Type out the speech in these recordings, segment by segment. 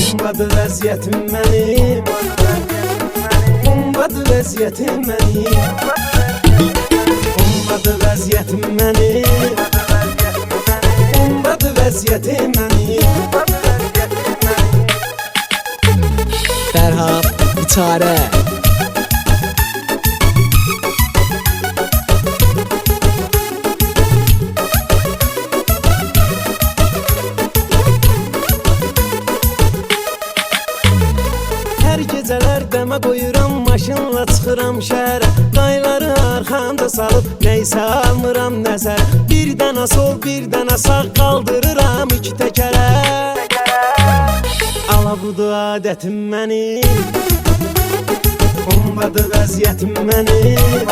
Bombadır vəziyyətim mənim, bombadır vəziyyətim mənim, bombadır vəziyyətim mənim, bombadır vəziyyətim mənim. Fərhad Biçarə. Hər gecələr dəmə qoyuram, maşınla çıxıram şəhərə. Dayıları arxamda salıb, neysə almıram nəzər. Bir dənə sol, bir dənə sağ qaldırıram iki təkərə. Ala budur adətim mənim, bombadır vəziyyətim mənim,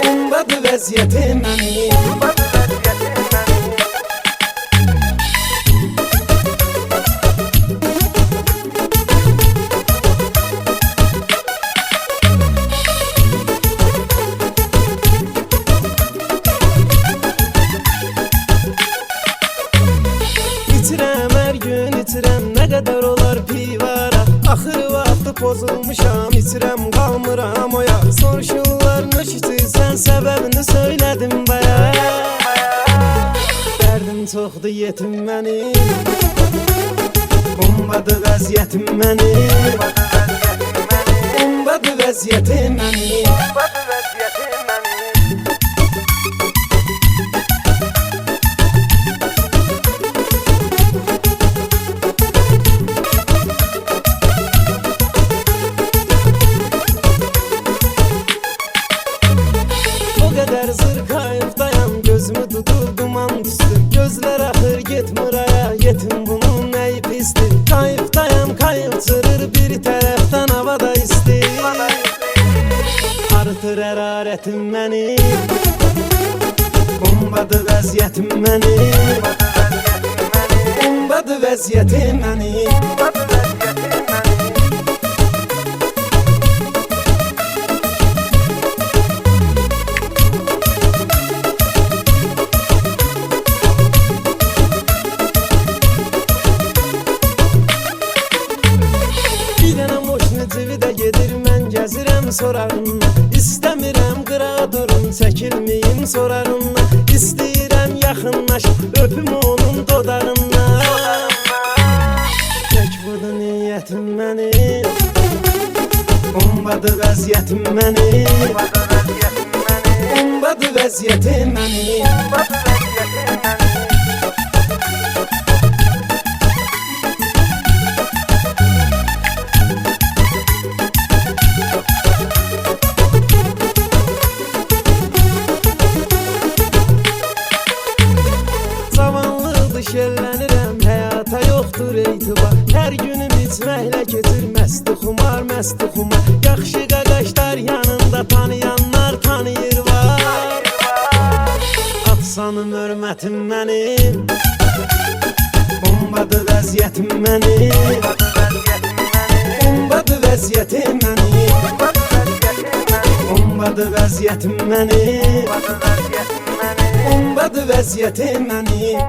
bombadır vəziyyətim mənim. İçirəm hər gün içirəm, nə qədər olar pivara. Axırı vaxtı pozulmuşam, içirəm qalmıram oya. Soruşurlar nə içirsən, səbəbini söylədim baya. Dərdim çoxdur yetim mənim, bombadır vəziyyətim mənim, bombadır vəziyyətim mənim. Qədər zırqayıqdayam, gözümü tutur duman düşdü. Gözlər axır getmir aya, yetim bunun nəyi pisdir. Qayıqdayam, qayıq çırır, bir tərəfdən havada isti. Artır hərarətim mənim, bombadır vəziyyətim mənim, bombadır vəziyyətim mənim. Cividə gedir, mən gəzirəm sorarımla. İstəmirəm qıra durun, çəkilməyim sorarımla. İstəyirəm yaxınlaşıb, öpüm onun dodağından. Tək budur niyyətim mənim, bombadır vəziyyətim mənim, bombadır vəziyyətim mənim. Şəllənirəm, həyata yoxdur eytibar. Hər günüm içməklə keçir, məsti xumar, məsti xumar. Yaxşı qaqaşlar yanında, tanıyanlar tanıyır var. Atsanım hörmətim mənim, bombadır vəziyyətim mənim, bombadır vəziyyətim mənim, bombadır vəziyyətim mənim, bombadır vəziyyətim mənim.